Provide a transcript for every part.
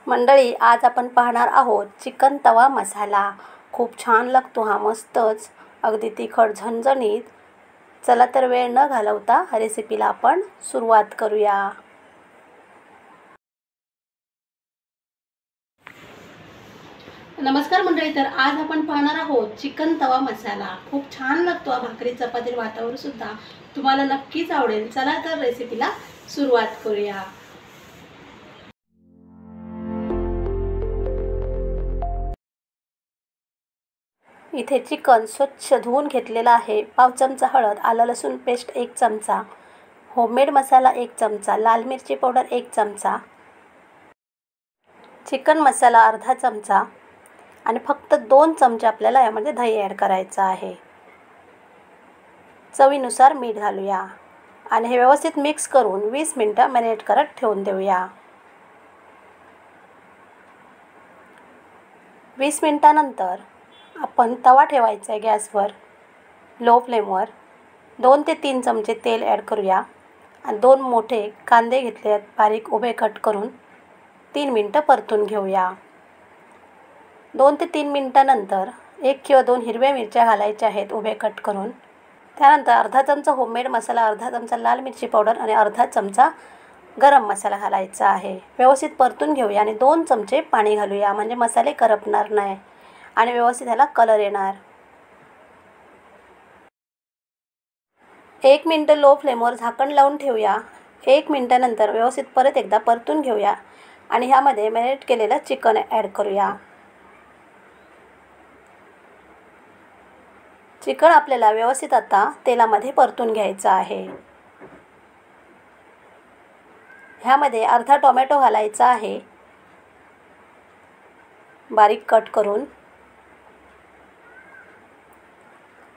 मंडळी, आज आपण पाहणार आहोत चिकन तवा मसाला। खूप छान लागतो हा, मस्तच, अगदी तिखट झणझणीत। चला तर वेळ न घालवता रेसिपीला आपण सुरुवात करूया। नमस्कार मंडळी, तर आज आपण पाहणार आहोत चिकन तवा मसाला। खूप छान लागतो हा, भाकरी चपाती भातावर सुद्धा तुम्हाला नक्कीच आवडेल। चला तर रेसिपीला सुरुवात करूया। इथे चिकन स्वच्छ धुवून घेतलेला आहे। पाव चमचा हळद, आलं लसूण पेस्ट 1 चमचा, होममेड मसाला 1 चमचा, लाल मिरची पावडर 1 चमचा, चिकन मसाला अर्धा चमचा आणि फक्त 2 चमचे आपल्याला यामध्ये दही ॲड करायचं आहे। चवीनुसार मीठ घालूया आणि हे व्यवस्थित मिक्स करून 20 मिनिटं मॅरिनेट करत ठेवून देऊया। 20 मिनिटांनंतर आपण तवा ठेवायचा आहे गॅसवर, लो फ्लेमवर। 2 ते 3 चमचे तेल ॲड करूया आणि 2 मोठे कांदे घेतले आहेत, बारीक उभे कट करून 3 मिनिटं परतून घेऊया। 2 ते 3 मिनिटांनंतर 1 किंवा 2 हिरव्या मिरच्या घालायच्या आहेत उभे कट करून। त्यानंतर अर्धा चमचा होममेड मसाला, अर्धा चमचा लाल मिरची पावडर आणि अर्धा चमचा गरम मसाला घालायचा आहे। व्यवस्थित परतून घेऊया आणि 2 चमचे पाणी घालूया, म्हणजे मसाले करपणार नाही आणि व्यवस्थित ह्याला कलर येणार। 1 मिनिट लो फ्लेमवर झाकण लावून ठेवूया। 1 मिनिटानंतर व्यवस्थित परत एकदा परतून घेऊया आणि ह्यामध्ये मॅरिनेट केलेलं चिकन ॲड करूया। चिकन आपल्याला व्यवस्थित आता तेलामध्ये परतून घ्यायचं आहे। ह्यामध्ये अर्धा टोमॅटो घालायचा आहे, बारीक कट करून।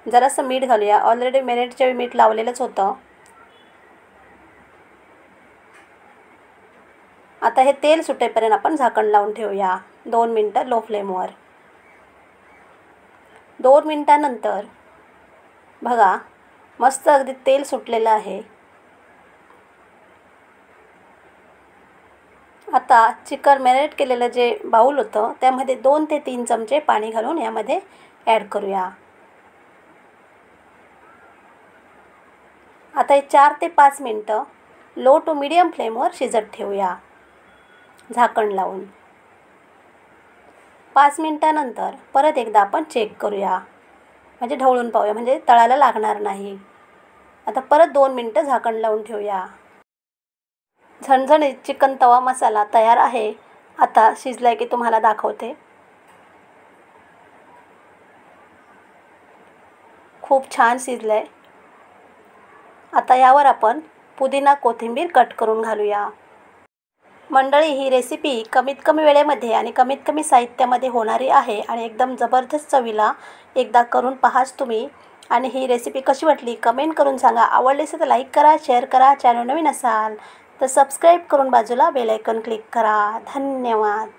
जरासं मीठ घालूया, ऑलरेडी मॅरिनेटच्या वेळी मीठ लावलेलंच होतं। आता हे तेल सुटेपर्यंत आपण झाकण लावून ठेवूया 2 मिनिटं लो फ्लेमवर। 2 मिनिटांनंतर बघा, मस्त अगदी तेल सुटलेलं आहे। आता चिकन मॅरिनेट केलेलं जे बाउल होतं त्यामध्ये 2 ते 3 चमचे पाणी घालून यामध्ये ॲड करूया। आता हे 4 ते 5 मिनिटं लो टू मीडियम फ्लेमवर शिजत ठेवूया झाकण लावून। 5 मिनिटानंतर परत एकदा आपण चेक करूया, म्हणजे ढवळून पाहूया, म्हणजे तळाला लागणार नाही। आता परत 2 मिनिटं झाकण लावून ठेवूया। झणझणीत चिकन तवा मसाला तयार आहे। आता शिजलाय की तुम्हाला दाखवते। खूप छान शिजलंय। आता यावर आपण पुदिना कोथिंबीर कट करून घालूया। मंडळी, ही रेसिपी कमीत कमी वेळेमध्ये आणि कमीत कमी साहित्यामध्ये होणारी आहे आणि एकदम जबरदस्त चवीला। एकदा करून पहाच तुम्ही आणि ही रेसिपी कशी वाटली कमेंट करून सांगा। आवडली असेल तर लाईक करा, शेअर करा, चॅनल नवीन असाल तर सबस्क्राईब करून बाजूला बेल आयकॉन क्लिक करा। धन्यवाद।